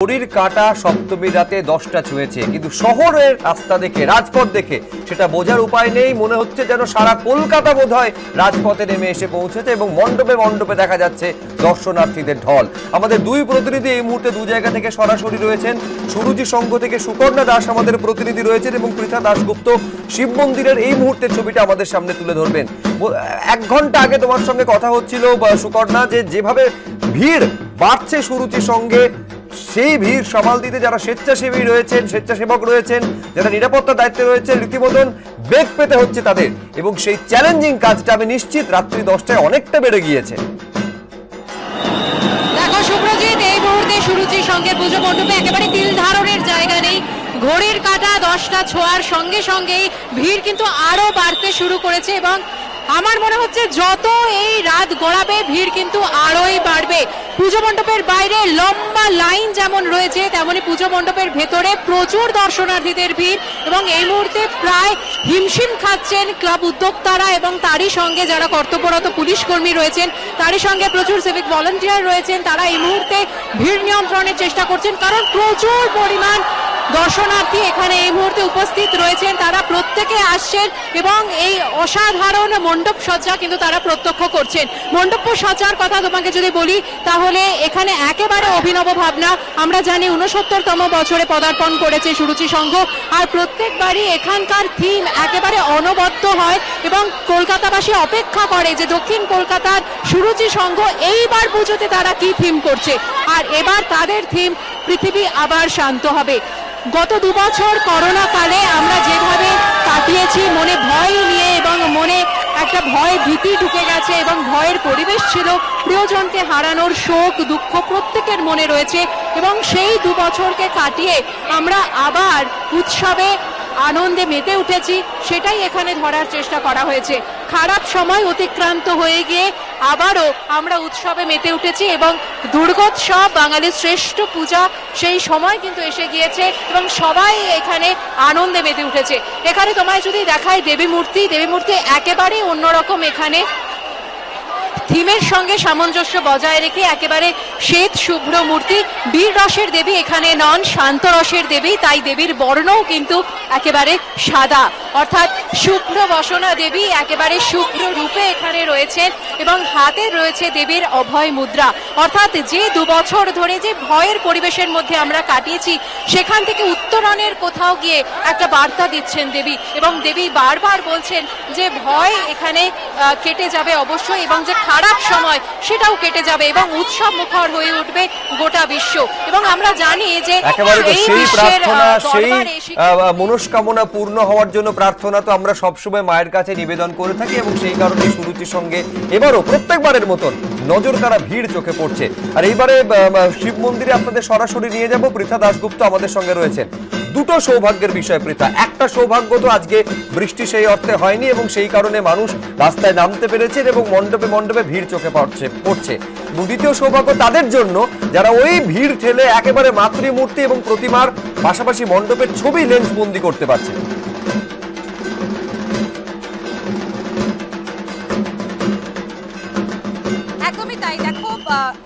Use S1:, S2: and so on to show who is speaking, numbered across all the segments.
S1: ঘড়ির কাঁটা সপ্তমী রাতে 10টা ছুঁয়েছে, কিন্তু শহরের রাস্তা দেখে, রাজপথ দেখে সেটা বোঝার উপায় নেই। মনে হচ্ছে যেন সারা কলকাতা বোধহয় রাজপথে নেমে এসে পৌঁছেছে এবং মণ্ডপে মণ্ডপে দেখা যাচ্ছে দর্শনার্থীদের ঢল। আমাদের দুই প্রতিনিধি এই মুহূর্তে দু জায়গা থেকে সরাসরি রয়েছেন। সুরুচি সংঘ থেকে সুকর্ণা দাস আমাদের প্রতিনিধি রয়েছেন এবং পৃথা দাশগুপ্ত শিব মন্দিরের এই মুহূর্তের ছবিটা আমাদের সামনে তুলে ধরবেন। 1 ঘন্টা আগে তোমার সঙ্গে কথা হচ্ছিল সুকর্ণা, যেভাবে ভিড় বাড়ছে সুরুচি সঙ্গে, সেই ভিড় সামাল দিতে যারা স্বেচ্ছাসেবী রয়েছেন, স্বেচ্ছাসেবক রয়েছেন, যারা নিরাপত্তা দায়িত্বে রয়েছেন, রীতিমতন বেগ পেতে হচ্ছে তাদের, এবং সেই চ্যালেঞ্জিং কাজটা আমি নিশ্চিত রাত্রি 10টায় অনেকটা বেড়ে গিয়েছে।
S2: দেখো সুপ্রজিৎ, এই মুহূর্তে সুরুচির সঙ্গে পুজো মণ্ডপে একেবারে তিল ধারণের জায়গা নেই। ঘড়ির কাঁটা 10টা ছোঁয়ার সঙ্গে সঙ্গেই ভিড় কিন্তু আরো বাড়তে শুরু করেছে এবং আমার মনে হচ্ছে যত এই রাত গড়াবে ভিড় কিন্তু আরোই বাড়বে। পুজো মণ্ডপের বাইরে লম্বা লাইন যেমন রয়েছে, তেমনি পুজো মণ্ডপের ভেতরে প্রচুর দর্শনার্থীদের ভিড় এবং এই মুহূর্তে প্রায় হিমশিম খাচ্ছেন ক্লাব উদ্যোক্তারা এবং তারই সঙ্গে যারা কর্তব্যরত পুলিশ কর্মী রয়েছেন, তারই সঙ্গে প্রচুর সিভিক ভলান্টিয়ার রয়েছেন। তারা এই মুহূর্তে ভিড় নিয়ন্ত্রণের চেষ্টা করছেন, কারণ প্রচুর পরিমাণ দর্শনার্থী এখানে এই মুহূর্তে উপস্থিত রয়েছেন। তারা প্রত্যেকে আসছেন এবং এই অসাধারণ মণ্ডপ সজ্জা কিন্তু তারা প্রত্যক্ষ করছেন। মণ্ডপ সজ্জার কথা তোমাকে যদি বলি তাহলে এখানে একেবারে অভিনব ভাবনা। আমরা জানি 69তম বছরে পদার্পণ করেছে সুরুচি সংঘ, আর প্রত্যেকবারই এখানকার থিম একেবারে অনবদ্য হয় এবং কলকাতাবাসী অপেক্ষা করে যে দক্ষিণ কলকাতার সুরুচি সংঘ এইবার পুজোতে তারা কি থিম করছে। আর এবার তাদের থিম পৃথিবী আবার শান্ত হবে। গত 2 বছর করোনা কালে আমরা যেভাবে কাটিয়েছি, মনে ভয় নিয়ে এবং মনে একটা ভয় ভীতি ঢুকে গেছে এবং ভয়ের পরিবেশ ছিল, প্রিয়জনকে হারানোর শোক দুঃখ প্রত্যেকের মনে রয়েছে এবং সেই 2 বছরকে কাটিয়ে আমরা আবার উৎসবে আনন্দে মেতে উঠেছি, সেটাই এখানে ধরার চেষ্টা করা হয়েছে। খারাপ সময় অতিক্রান্ত হয়ে গিয়ে আবারও আমরা উৎসবে মেতে উঠেছি এবং দুর্গোৎসব বাঙালির শ্রেষ্ঠ পূজা, সেই সময় কিন্তু এসে গিয়েছে এবং সবাই এখানে আনন্দে মেতে উঠেছে। এখানে তোমায় যদি দেখায় দেবী মূর্তি একেবারেই অন্যরকম। এখানে থিমের সঙ্গে সামঞ্জস্য বজায় রেখে একেবারে শ্বেত শুভ্র মূর্তি। বীর রসের দেবী এখানে নন, শান্ত রসের দেবী, তাই দেবীর বর্ণও কিন্তু একেবারে সাদা, অর্থাৎ শুভ্র বসনা দেবী একেবারে শুভ্র রূপে এখানে রয়েছেন এবং হাতে রয়েছে দেবীর অভয় মুদ্রা। অর্থাৎ যে 2 বছর ধরে যে ভয়ের পরিবেশের মধ্যে আমরা কাটিয়েছি, সেখান থেকে উত্তরণের কোথাও গিয়ে একটা বার্তা দিচ্ছেন দেবী এবং দেবী বারবার বলছেন যে ভয় এখানে কেটে যাবে অবশ্যই এবং যে খারাপ সময় সেটাও কেটে যাবে এবং উৎসব মুখর হয়ে উঠবে গোটা বিশ্ব। এবং আমরা জানি যে
S1: সেই প্রার্থনা, সেই মনস্কামনা পূর্ণ হওয়ার জন্য প্রার্থনা তো আমরা সবসময় মায়ের কাছে নিবেদন করে থাকি এবং সেই কারণে সুরুচির সঙ্গে এবারও প্রত্যেকবারের মতন নজর কাড়া ভিড় চোখে পড়ছে। আর এইবারে শিব মন্দিরে আপনাদের সরাসরি নিয়ে যাব। পৃথা দাশগুপ্ত আমাদের সঙ্গে রয়েছেন। দুটো সৌভাগ্যের বিষয় পৃথা। একটা সৌভাগ্য তো আজকে বৃষ্টি সেই অর্থে হয়নি এবং সেই কারণে মানুষ রাস্তায় নামতে পেরেছেন এবং মণ্ডপে মণ্ডপে ভিড় চোখে পড়ছে। দ্বিতীয় সৌভাগ্য তাদের জন্য যারা ওই ভিড় ঠেলে একেবারে মাতৃমূর্তি এবং প্রতিমার পাশাপাশি মণ্ডপের ছবি লেন্স বন্দি করতে পারছে।
S3: একদমই তাই। দেখো,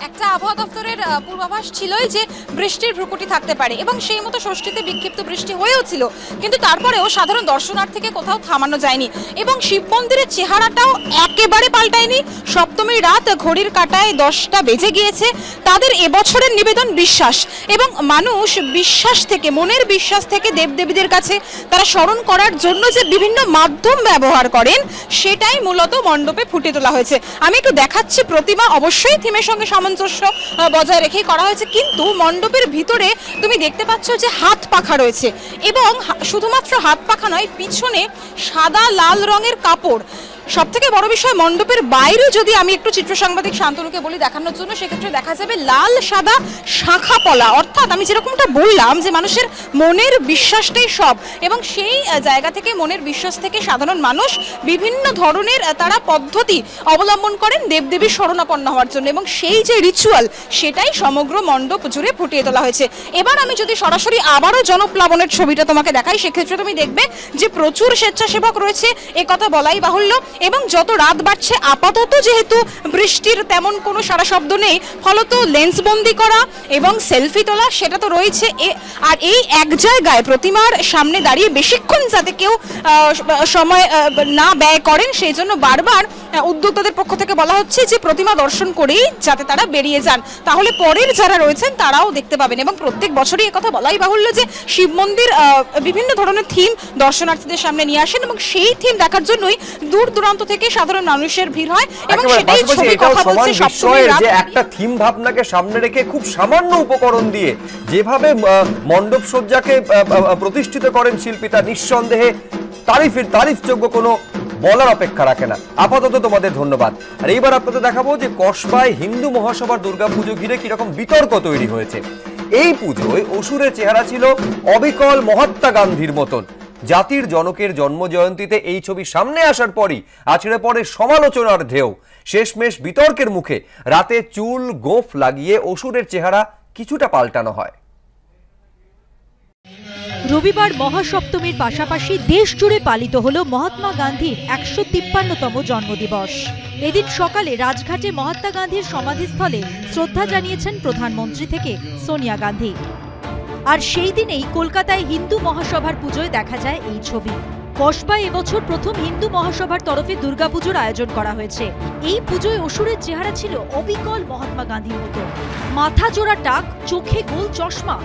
S3: একটা আবহাওয়া দপ্তরের পূর্বাভাস ছিলই যে বৃষ্টির ভ্রুকুটি থাকতে পারে এবং সেই মতো ষষ্ঠীতে বিক্ষিপ্ত বৃষ্টি হয়েও ছিল, কিন্তু তারপরেও সাধারণ দর্শনার্থীকে কোথাও থামানো যায়নি এবং শিব মন্দিরের চেহারাটাও একেবারে পাল্টায়নি। সপ্তমীর রাত ঘড়ির কাঁটায় 10টা বেজে গিয়েছে। তাদের এবছরের নিবেদন বিশ্বাস এবং মানুষ বিশ্বাস থেকে, মনের বিশ্বাস থেকে দেবদেবীদের কাছে তারা স্মরণ করার জন্য যে বিভিন্ন মাধ্যম ব্যবহার করেন, সেটাই মূলত মণ্ডপে ফুটে তোলা হয়েছে। আমি একটু দেখাচ্ছি প্রতিমা, অবশ্যই থিমের সঙ্গে সামঞ্জস্য বজায় রেখেই করা হয়েছে, কিন্তু মণ্ডপের ভিতরে তুমি দেখতে পাচ্ছ যে হাত পাখা রয়েছে এবং শুধুমাত্র হাত পাখা নয়, পিছনে সাদা লাল রঙের কাপড়। সবথেকে বড় বিষয়, মণ্ডপের বাইরে যদি আমি একটু চিত্র সাংবাদিক শান্তনুকে বলি দেখানোর জন্য, সেক্ষেত্রে দেখা যাবে লাল সাদা শাখা পলা। অর্থাৎ আমি যেরকমটা বললাম যে মানুষের মনের বিশ্বাসটাই সব, এবং সেই জায়গা থেকে, মনের বিশ্বাস থেকে সাধারণ মানুষ বিভিন্ন ধরনের তারা পদ্ধতি অবলম্বন করেন দেবদেবীর শরণাপন্ন হওয়ার জন্য এবং সেই যে রিচুয়াল, সেটাই সমগ্র মণ্ডপ জুড়ে ফুটিয়ে তোলা হয়েছে। এবার আমি যদি সরাসরি আবারও জনপ্লাবনের ছবিটা তোমাকে দেখাই, সেক্ষেত্রে তুমি দেখবে যে প্রচুর স্বেচ্ছাসেবক রয়েছে, এ কথা বলাই বাহুল্য। এবং যত রাত বাড়ছে আপাতত যেহেতু বৃষ্টির তেমন কোনো সারা শব্দ নেই, ফলত লেন্সবন্দি করা এবং সেলফি তোলা সেটা তো রয়েছে। আর এই এক জায়গায় প্রতিমার সামনে দাঁড়িয়ে বেশিক্ষণ যাতে কেউ সময় না ব্যয় করেন সেই জন্য বারবার উদ্যোক্তাদের পক্ষ থেকে বলা হচ্ছে যে প্রতিমা দর্শন করেই যাতে তারা বেরিয়ে যান, তাহলে পরের যারা রয়েছেন তারাও দেখতে পাবেন। এবং প্রত্যেক বছরই একথা বলাই বাহুল্য যে শিব মন্দির বিভিন্ন ধরনের থিম দর্শনার্থীদের সামনে নিয়ে আসেন এবং সেই থিম দেখার জন্যই দূর দূরান্ত থেকে সাধারণ মানুষের ভিড় হয় এবং সেটাই ছবি কথা বলছে সবসময়
S1: যে একটা থিম ভাবনাকে সামনে রেখে খুব সামান্য উপকরণ দিয়ে যেভাবে মণ্ডপ সজ্জাকে প্রতিষ্ঠিত করেন শিল্পী, তা নিঃসন্দেহে তারিফযোগ্য কোনো বলার অপেক্ষা রাখে না। আপাতত তোমাদের ধন্যবাদ। আর এইবার আপনাদের দেখাবো যে কসবায় হিন্দু মহাসভার দুর্গাপুজো ঘিরে কিরকম বিতর্ক তৈরি হয়েছে। এই পুজোয় অসুরের চেহারা ছিল অবিকল মহাত্মা গান্ধীর মতন। জাতির জনকের জন্ম জয়ন্তীতে এই ছবি সামনে আসার পরই আছড়ে পড়ে সমালোচনার ঢেউ। শেষমেশ বিতর্কের মুখে রাতে চুল গোঁফ লাগিয়ে অসুরের চেহারা কিছুটা পাল্টানো হয়।
S4: রবিবার মহাসপ্তমীর পাশাপাশি দেশ জুড়ে পালিত হল মহাত্মা গান্ধীর ১৫৩তম জন্মদিবস। এদিন সকালে রাজঘাটে মহাত্মা গান্ধীর সমাধিস্থলে শ্রদ্ধা জানিয়েছেন প্রধানমন্ত্রী থেকে সোনিয়া গান্ধী। আর সেই দিনেই কলকাতায় হিন্দু মহাসভার পুজোয় দেখা যায় এই ছবি। কসবায় এবছর প্রথম হিন্দু মহাসভার তরফে দুর্গাপুজোর আয়োজন করা হয়েছে। এই পুজোয় অসুরের চেহারা ছিল অবিকল মহাত্মা গান্ধীর মতো। মাথা জোড়া টাক, চোখে গোল চশমা,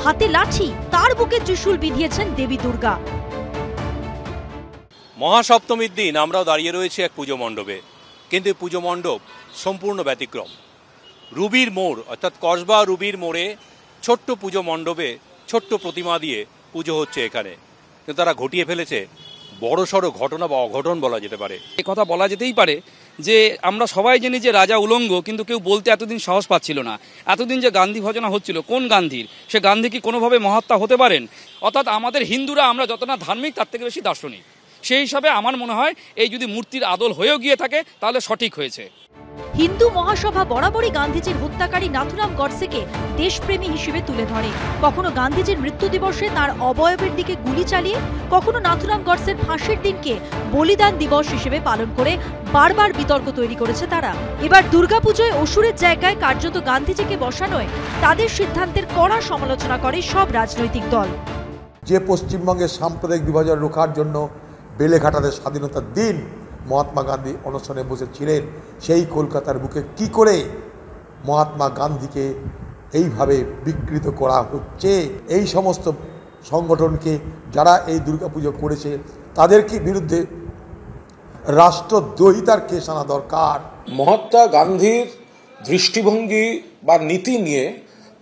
S4: হাতে লাঠি, তার বুকে ত্রিশূল বিধিয়েছেন দেবী দুর্গা।
S5: মহাসপ্তমীর দিন আমরাও দাঁড়িয়ে রয়েছি এক পুজো মণ্ডপে, কিন্তু এই পুজো মণ্ডপ সম্পূর্ণ ব্যতিক্রম। রুবির মোড় অর্থাৎ কসবা রুবির মোড়ে ছোট্ট পুজো মণ্ডপে ছোট্ট প্রতিমা দিয়ে পুজো হচ্ছে এখানে, কিন্তু তারা ঘটিয়ে ফেলেছে বড়সড় ঘটনা বা অঘটন বলা যেতে পারে।
S6: এ কথা বলা যেতেই পারে যে আমরা সবাই জানি যে রাজা উলঙ্গ, কিন্তু কেউ বলতে এতদিন সাহস পাচ্ছিল না। এতদিন যে গান্ধী ভজনা হচ্ছিল, কোন গান্ধীর? সে গান্ধী কি কোনোভাবে মহাত্মা হতে পারেন? অর্থাৎ আমাদের হিন্দুরা আমরা যতটা ধার্মিক তার থেকে বেশি দার্শনিক। সেই হিসাবে আমার মনে হয় এই যদি মূর্তির আদল হয়েও গিয়ে থাকে তাহলে সঠিক হয়েছে।
S4: হিন্দু মহাসভা বরাবরই গান্ধীজির হত্যাকারী নাথুরাম গডসেকে দেশপ্রেমী হিসেবে তুলে ধরে। কখনো গান্ধীজির মৃত্যু দিবসে তার অবয়বের দিকে গুলি চালিয়ে, কখনো নাথুরাম গডসের ফাঁসির দিনকে বলিদান দিবস হিসেবে পালন করে বারবার বিতর্ক তৈরি করেছে তারা। এবার দুর্গাপুজোয় অসুরের জায়গায় কার্যত গান্ধীজিকে বসানোয় তাদের সিদ্ধান্তের কড়া সমালোচনা করে সব রাজনৈতিক দল।
S7: যে পশ্চিমবঙ্গের সাম্প্রদায়িক বিভাজন রোখার জন্য বেলেঘাটাতে স্বাধীনতার দিন মহাত্মা গান্ধী অনশনে বসেছিলেন, সেই কলকাতার বুকে কি করে মহাত্মা গান্ধীকে এইভাবে বিকৃত করা হচ্ছে? এই সমস্ত সংগঠনকে যারা এই দুর্গাপুজো করেছে তাদেরকে বিরুদ্ধে রাষ্ট্রদ্রোহিতার কেস আনা দরকার।
S8: মহাত্মা গান্ধীর দৃষ্টিভঙ্গি বা নীতি নিয়ে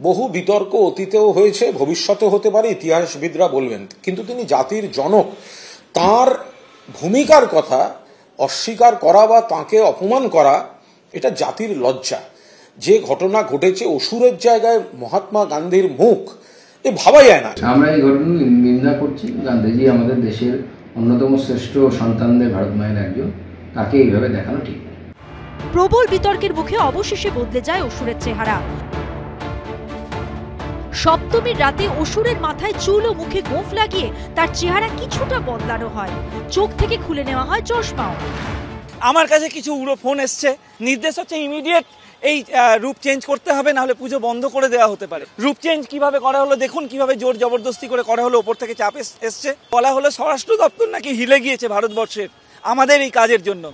S8: বহু বিতর্ক অতীতেও হয়েছে, ভবিষ্যতেও হতে পারে, ইতিহাসবিদরা বলবেন। কিন্তু তিনি জাতির জনক, তার ভূমিকার কথা অস্বীকার করা বা তাকে অপমান করা এটা জাতির লজ্জা। যে ঘটনা ঘটেছে অসুরের জায়গায় মহাত্মা গান্ধীর মুখ, এ ভাবা যায় না।
S9: আমরা এই ঘটনা নিন্দা করছি। গান্ধীজি আমাদের দেশের অন্যতম শ্রেষ্ঠ সন্তানদের ভারত মায়ের একজন, তাকে এইভাবে দেখানো ঠিক নয়।
S4: প্রবল বিতর্কের মুখে অবশেষে বদলে যায় অসুরের চেহারা। সপ্তমীর রাতে অসুরের মাথায় চুল ও মুখে গোঁফ লাগিয়ে তার চেহারা কিছুটা বদলানো হয়, চোখ থেকে খুলে নেওয়া হয় চশমাও।
S10: আমার কাছে কিছু উড়ো ফোন এসছে, নির্দেশ হচ্ছে ইমিডিয়েট এই রূপ চেঞ্জ করতে হবে, নাহলে পুজো বন্ধ করে দেওয়া হতে পারে। রূপ চেঞ্জ কিভাবে করা হলো দেখুন, কিভাবে জোর জবরদস্তি করে করা হলো, ওপর থেকে চাপ এসছে। বলা হলো স্বরাষ্ট্র দপ্তর নাকি হিলে গিয়েছে ভারতবর্ষের আমাদের এই কাজের জন্য।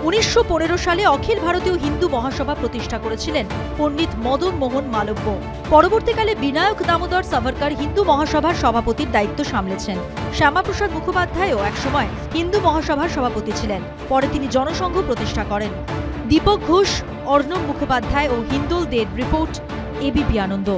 S4: 1915 সালে অখিল ভারতীয় হিন্দু মহাসভা প্রতিষ্ঠা করেছিলেন পণ্ডিত মদন মোহন মালব্য। পরবর্তীকালে বিনায়ক দামোদর সাভারকর হিন্দু মহাসভার সভাপতির দায়িত্ব সামলেছেন। শ্যামাপ্রসাদ মুখোপাধ্যায়ও একসময় হিন্দু মহাসভার সভাপতি ছিলেন। পরে তিনি জনসংঘ প্রতিষ্ঠা করেন। দীপক ঘোষ, অর্ণব মুখোপাধ্যায় ও হিন্দোল দের রিপোর্ট, এবিপি আনন্দ।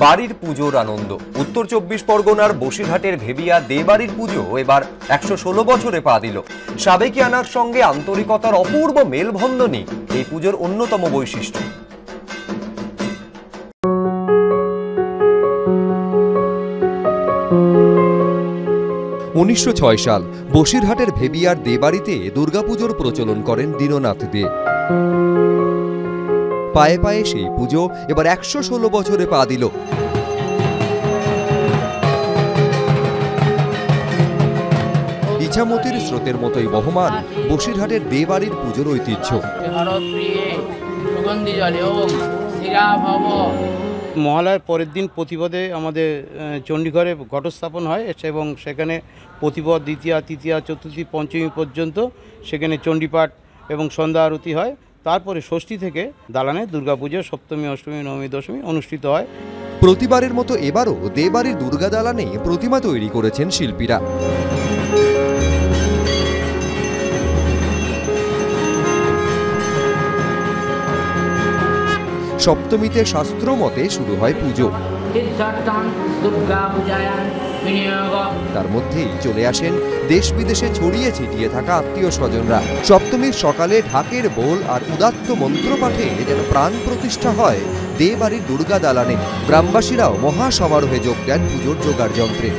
S1: বাড়ির পুজোর আনন্দ। উত্তর 24 পরগনার বসিরহাটের ভেবিয়া দেবাড়ির পুজো এবার 116 বছরে পা দিল। সাবেকিয়ানার সঙ্গে আন্তরিকতার অপূর্ব মেলবন্ধনই এই পুজোর অন্যতম বৈশিষ্ট্য। 1906 সাল বসিরহাটের ভেবিয়ার দেবাড়িতে দুর্গাপুজোর প্রচলন করেন দীননাথ দে। পায়ে পায়ে সেই পুজো এবার 116 বছরে পা দিল। ইছামতির স্রোতের মতোই বহমান বসিরহাটের দেবাড়ির পুজোর ঐতিহ্য।
S11: মহালয়ার পরের দিন প্রতিপদে আমাদের চণ্ডীঘরে ঘটস্থাপন হয় এবং সেখানে প্রতিপদ দ্বিতীয়া তৃতীয়া চতুর্থী পঞ্চমী পর্যন্ত সেখানে চণ্ডীপাঠ এবং সন্ধ্যা আরতি হয়। তারপরে ষষ্ঠী থেকে দালানে দুর্গাপুজো সপ্তমী অষ্টমী নবমী দশমী অনুষ্ঠিত হয়।
S1: প্রতিবারের মতো এবারও দেবাড়ির দুর্গা দালানে প্রতিমা তৈরি করেছেন শিল্পীরা। সপ্তমীতে শাস্ত্র মতে শুরু হয় পুজো, তার মধ্যেই চলে আসেন দেশ বিদেশে ছড়িয়ে ছিটিয়ে থাকা আত্মীয় স্বজনরা। সপ্তমীর সকালে ঢাকের বোল আর উদাত্ত মন্ত্রপাঠে যেন প্রাণ প্রতিষ্ঠা হয় দেবাড়ির দুর্গা দালানে। গ্রামবাসীরাও মহা সমারোহে যোগ দেন পুজোর জোগাড় যন্ত্রে।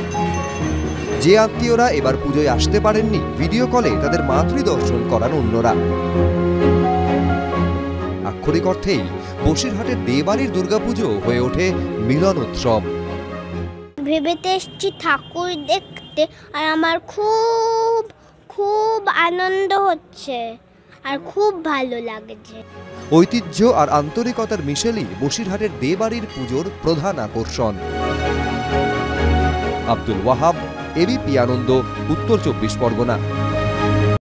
S1: যে আত্মীয়রা এবার পুজোয় আসতে পারেননি, ভিডিও কলে তাদের মাতৃদর্শন করান অন্যরা। আক্ষরিক অর্থেই বসিরহাটের দেবাড়ির দুর্গাপুজো হয়ে ওঠে মিলন উৎসব।
S12: ভেবেতে এসেছি ঠাকুর দেখতে, আর আমার খুব খুব আনন্দ হচ্ছে আর খুব ভালো লাগছে।
S1: ঐতিহ্য আর আন্তরিকতার মিশেলই বসিরহাটের দেবাড়ির পুজোর প্রধান আকর্ষণ। আব্দুল ওয়াহাব, এবিপি আনন্দ, উত্তর 24 পরগনা।